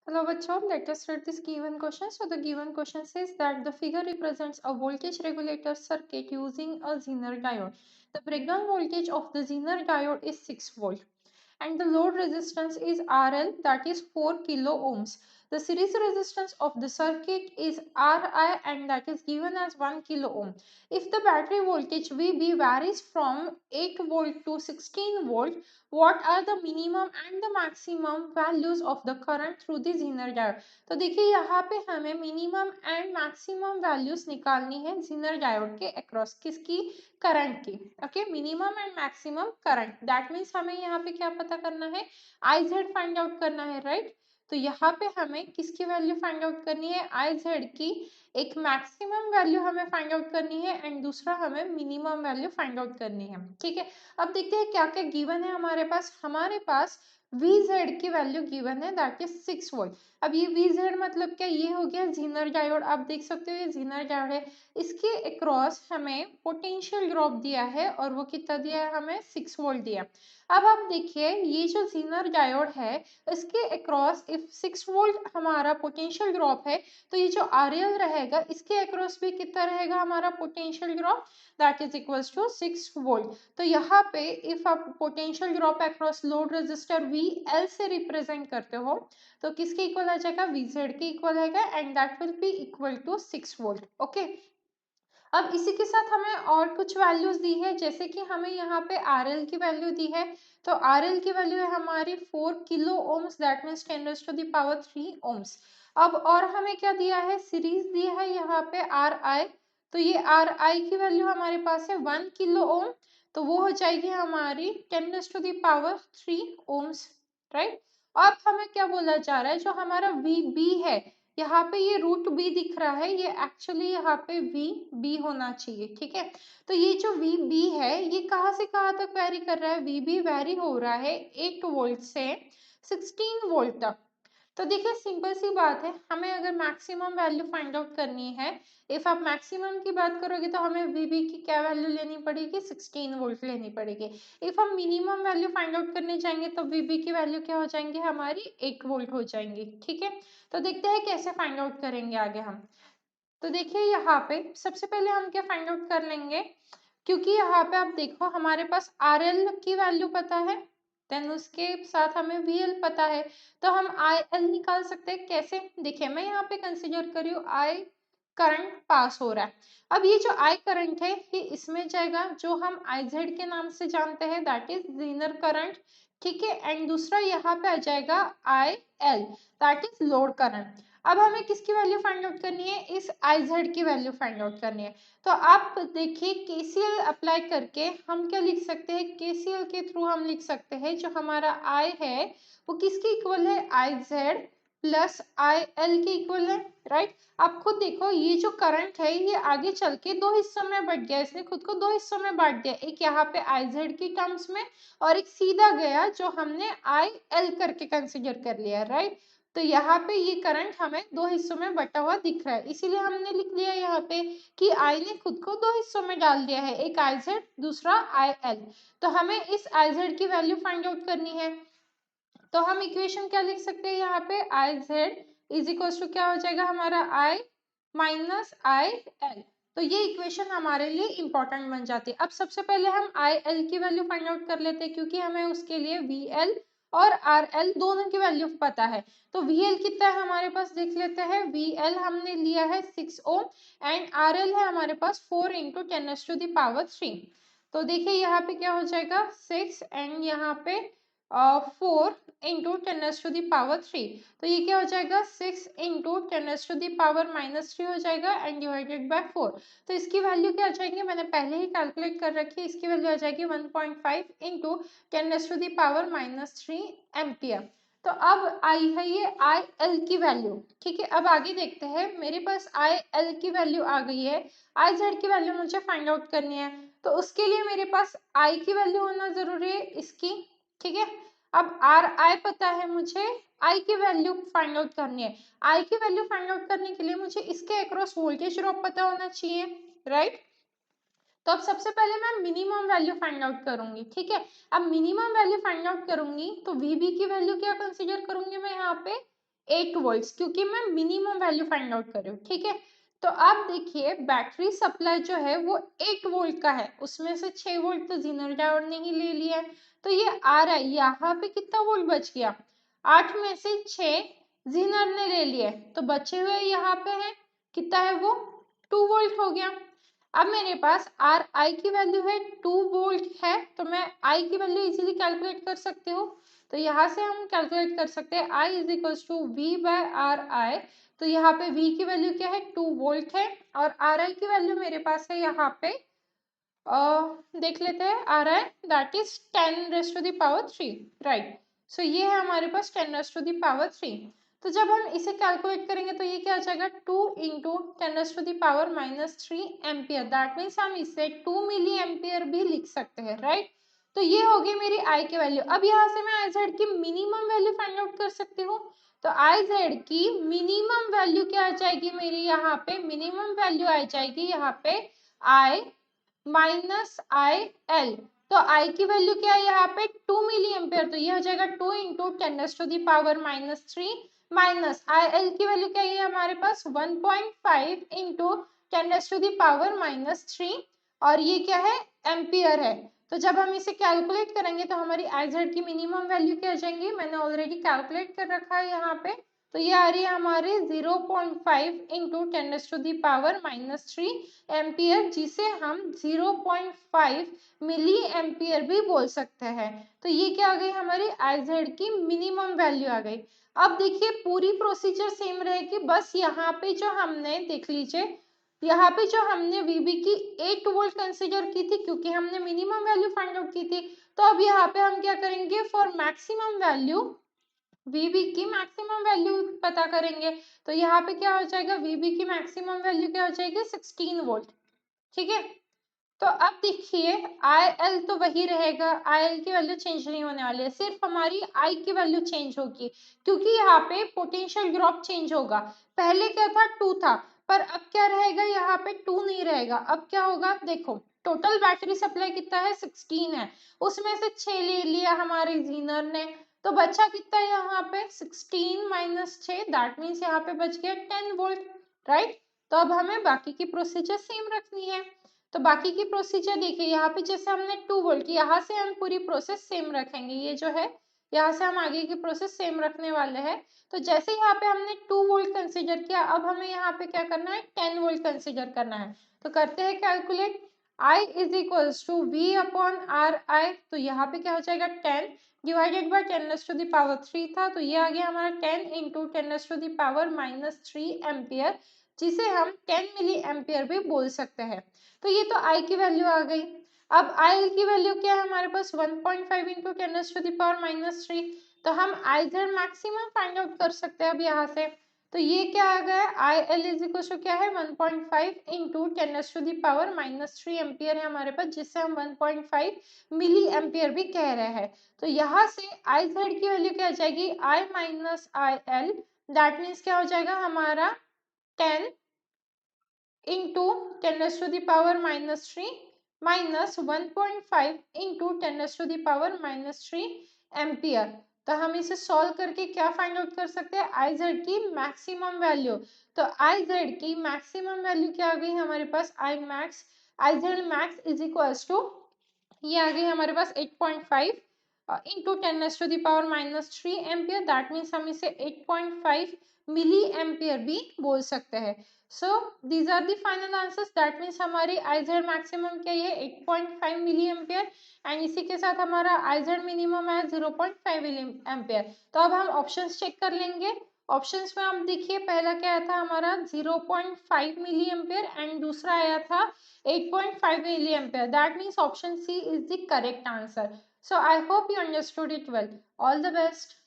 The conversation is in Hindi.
Hello, bachcho. Let us read this given question. So the given question says that the figure represents a voltage regulator circuit using a Zener diode. The breakdown voltage of the Zener diode is 6 volt and the load resistance is RL, that is 4 kilo ohms. The series resistance of the circuit is Ri and that is given as 1 kilo ohm. If the battery voltage VB varies from 8 volt to 16 volt, what are the minimum and the maximum values of the current through the Zener diode? तो देखिए यहाँ पे हमें मिनिमम एंड मैक्सिमम वैल्यूज निकालनी है Zener डायोड के अक्रॉस, किसकी? करंट की. Okay, minimum and maximum current, that means हमें यहाँ पे क्या पता करना है? IZ फाइंड आउट करना है, राइट? तो यहाँ पे हमें किसकी वैल्यू फाइंड आउट करनी है? IZ की. एक मैक्सिमम वैल्यू हमें फाइंड आउट करनी है एंड दूसरा हमें मिनिमम वैल्यू फाइंड आउट करनी है. ठीक है, अब देखते हैं क्या क्या गिवन है हमारे पास VZ की वैल्यू गिवन है, दैट इज 6 वोल्ट. अब ये VZ मतलब क्या? ये हो गया Zener डायोड. आप देख सकते हो ये Zener डायोड है, इसके अक्रॉस हमें पोटेंशियल ड्रॉप दिया है और वो कितना दिया है? हमें 6 वोल्ट दिया. अब आप देखिए ये जो Zener डायोड है इसके अक्रॉस इफ 6 वोल्ट हमारा पोटेंशियल ड्रॉप है तो ये जो RL रहेगा इसके अक्रॉस भी कितना रहेगा हमारा potential drop? That is equals to 6 volt. तो यहाँ पे इफ आप potential drop across load resistor VL से रिप्रेजेंट करते हो तो किसके इक्वल आ जाएगा? VZ के इक्वल आएगा and that will be equal to 6 volt. Okay, अब इसी के साथ हमें और कुछ वैल्यूज दी है, जैसे कि हमें यहाँ पे RL की वैल्यू दी है. तो RL की वैल्यू है हमारी 4 kilo ohms, that means 10 raised to the power 3 ohms. अब और हमें क्या दिया है? सीरीज दिया है यहाँ पे RI. तो ये RI की वैल्यू हमारे पास है 1 किलो ओम, तो वो हो जाएगी हमारी 10 raised to the power 3 ohms, right? अब हमें क्या बोला जा रहा है? जो हमारा VB है, यहाँ पे ये रूट बी दिख रहा है, ये एक्चुअली यहाँ पे वी बी होना चाहिए. ठीक है, तो ये जो वी बी है ये कहाँ से कहाँ तक वेरी कर रहा है? वी बी वेरी हो रहा है 8 वोल्ट से 16 वोल्ट तक. तो देखिए सिंपल सी बात है, हमें अगर मैक्सिमम वैल्यू फाइंड आउट करनी है, इफ आप मैक्सिमम की बात करोगे तो हमें वीबी की क्या वैल्यू लेनी पड़ेगी? 16 वोल्ट लेनी पड़ेगी. इफ हम मिनिमम वैल्यू फाइंड आउट करने जाएंगे तो वीबी की वैल्यू क्या हो जाएंगी? हमारी 8 वोल्ट हो जाएंगी. ठीक है, तो देखते हैं कैसे फाइंड आउट करेंगे आगे हम. तो देखिए यहाँ पे सबसे पहले हम क्या फाइंड आउट कर लेंगे, क्योंकि यहाँ पे आप देखो हमारे पास RL की वैल्यू पता है, देन उसके साथ हमें VL पता है, तो हम IL निकाल सकते हैं. कैसे? देखिए मैं यहाँ पे कंसिडर कर रही हूँ I करंट पास हो रहा है. अब ये जो I करंट है ये इसमें जाएगा, जो हम IZ के नाम से जानते हैं, दैट इज Zener करंट. ठीक है, एंड दूसरा यहाँ पे आ जाएगा IL, that is load current. अब हमें किसकी वैल्यू फाइंड आउट करनी है? इस IZ की वैल्यू फाइंड आउट करनी है. तो आप देखिए KCL अप्लाई करके हम क्या लिख सकते हैं? KCL के थ्रू हम लिख सकते हैं जो हमारा I है वो किसके इक्वल है? IZ प्लस IL के इक्वल है, राइट? आप खुद देखो ये जो करंट है ये आगे चल के दो हिस्सों में बढ़ गया, इसने खुद को दो हिस्सों में बांट दिया, एक यहाँ पे IZ की टर्म्स में और एक सीधा गया जो हमने IL करके कंसिडर कर लिया, राइट? तो यहाँ पे ये करंट हमें दो हिस्सों में बटा हुआ दिख रहा है, इसीलिए हमने लिख लिया यहाँ पे कि I ने खुद को दो हिस्सों में डाल दिया है, एक IZ दूसरा IL. तो हमें इस IZ की वैल्यू फाइंड आउट करनी है. तो हम इक्वेशन क्या लिख सकते हैं यहाँ पे? IZ इज इक्वल टू क्या हो जाएगा हमारा? I minus IL. तो ये इक्वेशन हमारे लिए इंपॉर्टेंट बन जाती है. अब सबसे पहले हम IL की वैल्यू फाइंड आउट कर लेते हैं, क्योंकि हमें उसके लिए VL और RL दोनों की वैल्यू पता है. तो VL कितना है हमारे पास? देख लेते हैं. VL हमने लिया है 6 ओम एंड RL है हमारे पास 4 इंटू 10 टू द पावर 3. तो देखिए यहाँ पे क्या हो जाएगा? 6 एंड यहाँ पे 4 इंटू 10 टू द पावर 3. तो ये क्या हो जाएगा? 6 इंटू 10 टू द पावर -3 हो जाएगा एंड डिवाइडेड बाय 4. तो इसकी वैल्यू क्या आ जाएगी? मैंने पहले ही कैलकुलेट कर रखी है, इसकी वैल्यू आ जाएगी 1.5 into 10 to the power -3 ampere. तो अब आई है ये IL की वैल्यू. ठीक है, अब आगे देखते हैं. मेरे पास IL की वैल्यू आ गई है, IZ की वैल्यू मुझे फाइंड आउट करनी है. तो उसके लिए मेरे पास I की वैल्यू होना जरूरी है इसकी. ठीक है, अब RI पता है मुझे, I की वैल्यू फाइंड आउट करनी है. I की वैल्यू फाइंड आउट करने के लिए मुझे इसके अक्रॉस वोल्टेज ड्रॉप पता होना चाहिए, राइट? तो अब सबसे पहले मैं मिनिमम वैल्यू फाइंड आउट करूंगी. ठीक है, अब मिनिमम वैल्यू फाइंड आउट करूंगी तो VB की वैल्यू क्या कंसीडर करूंगी मैं यहाँ पे? 8 वोल्ट्स, क्योंकि मैं मिनिमम वैल्यू फाइंड आउट कर रही हूँ, ठीक है। तो अब देखिए बैटरी सप्लाई जो है वो 8 वोल्ट का है, उसमें से 6 वोल्ट तो जीनर डायोड ने ही ले लिया है, तो ये आ रहा है यहाँ पे कितना वोल्ट बच गया, 8 में से 6 जीनर ने ले लिए, तो बचे हुए यहाँ पे है कितना है वो 2 वोल्ट हो गया। अब मेरे पास आर आई की वैल्यू है 2 वोल्ट है, तो मैं आई की वैल्यू इजीली कैलकुलेट कर सकती हूँ। तो यहाँ से हम कैलकुलेट कर सकते हैं I is equals to V by R I. तो यहाँ पे V की वैल्यू क्या है 2 वोल्ट है, और आर आई की वैल्यू मेरे पास है यहाँ पे देख लेते हैं, R I that is 10 raise to the power 3, right. So ये है हमारे पास 10 रेस टू द पावर 3। तो जब हम इसे कैलकुलेट करेंगे तो ये क्या आ जाएगा 2 into 10 raise to the power -3 ampere, that means हम इसे 2 मिली एम्पियर भी लिख सकते हैं, राइट। तो ये हो गई मेरी आई की वैल्यू। अब यहाँ से मैं आई जेड की मिनिमम वैल्यू फाइंड आउट कर सकती हूँ। तो आई जेड की मिनिमम वैल्यू क्या आ जाएगी मेरी, यहाँ पे मिनिमम वैल्यू आ जाएगी यहाँ पे आई माइनस आई एल। तो आई की वैल्यू क्या है यहाँ पे 2 मिली एम्पियर, तो ये हो जाएगा 2 into 10 to the power -3 minus I L की वैल्यू क्या है हमारे पास 1.5 इंटू 10 टू दी पावर -3, और ये क्या है एम्पियर है। तो जब हम इसे कैलकुलेट करेंगे तो हमारी आई जेड की मिनिमम वैल्यू क्या आ जाएंगी, मैंने ऑलरेडी कैलकुलेट कर रखा है यहाँ पे। तो ये आ रही है हमारे 0.5 into 10 to the power -3 ampere, जिसे हम 0.5 मिली एम्पियर भी बोल सकते हैं। तो ये क्या आ गई हमारी आई जेड की मिनिमम वैल्यू आ गई। अब देखिए पूरी प्रोसीजर सेम रहेगी, बस यहाँ पे जो हमने देख लीजिए, यहाँ पे जो हमने वीबी की 8 वोल्ट कंसीडर की थी क्योंकि हमने मिनिमम वैल्यू फाइंड आउट की थी। तो अब यहाँ पे हम क्या करेंगे, फॉर मैक्सिमम वैल्यू वीबी की मैक्सिमम वैल्यू पता करेंगे। तो यहाँ पे क्या हो जाएगा, वीबी की मैक्सिमम वैल्यू क्या हो जाएगी 16 वोल्ट, ठीक है। तो अब देखिए आई एल तो वही रहेगा, आई एल की वैल्यू चेंज नहीं होने वाली है, सिर्फ हमारी आई की वैल्यू चेंज होगी, क्योंकि यहाँ पे पोटेंशियल ड्रॉप चेंज होगा। पहले क्या था 2 था, पर अब क्या रहेगा यहाँ पे 2 नहीं रहेगा, अब क्या होगा देखो, टोटल बैटरी सप्लाई कितना है 16 है, उसमें से 6 ले लिया हमारे जीनर ने, तो बचा कितना है यहाँ पे 16 माइनस 6, दैट मीन्स यहाँ पे बच गया 10 वोल्ट, राइट। तो अब हमें बाकी की प्रोसीजर सेम रखनी है। तो बाकी की प्रोसीजर देखिए, यहाँ पे जैसे हमने 2 वोल्ट, यहाँ से हम पूरी प्रोसेस सेम रखेंगे, ये जो है यहाँ से हम आगे की प्रोसेस सेम रखने वाले हैं। तो जैसे यहाँ पे हमने 2 वोल्ट कंसीडर किया, अब हमें यहाँ पे क्या करना है 10 वोल्ट कंसीडर करना है। तो करते हैं calculate, I is equals to V upon R I. तो यहाँ पे क्या हो जाएगा 10 divided by 10 to the power 3 था, तो ये आ गया हमारा 10 into 10 to the power -3 ampere, जिसे हम 10 मिली एम्पियर भी बोल सकते हैं। तो ये तो I की वैल्यू आ गई। अब IL की वैल्यू क्या है हमारे पास 1.5 इंटू 10 टू द पावर -3, तो हम I Z maximum find out कर सकते हैं अब यहाँ से। तो ये क्या आ गया I L is equal to क्या है 1.5 into 10 to the power -3 ampere है हमारे पास, जिससे हम 1.5 मिली एम्पियर भी कह रहे हैं। तो यहाँ से आई जेड की वैल्यू क्या आ जाएगी I minus I L, that means क्या हो जाएगा हमारा 10 into 10 raised to the power -3 minus 1.5 into 10 raised to the power -3 ampere. तो हम इसे सॉल्व करके क्या फाइंड आउट कर सकते हैं आई जेड की मैक्सिमम वैल्यू। तो आई जेड की मैक्सिमम वैल्यू क्या आ गई हमारे पास I Z max is equals to, ये आ गई हमारे पास 8.5 into 10 to the power -3 ampere, that means हम इसे 8.5 मिली एम्पियर भी बोल सकते हैं। So these are the final answers, that means हमारी आईजेड मैक्सिमम क्या है 8.5 मिली एम्पियर, एंड इसी के साथ हमारा आईजेड मिनिमम है 0.5 मिली एम्पियर। तो अब हम ऑप्शंस चेक कर लेंगे। ऑप्शंस में आप देखिए पहला क्या आया था हमारा 0.5 मिली एम्पियर, एंड दूसरा आया था 8.5 milliampere. That means option C is the correct answer. So I hope you understood it well. All the best.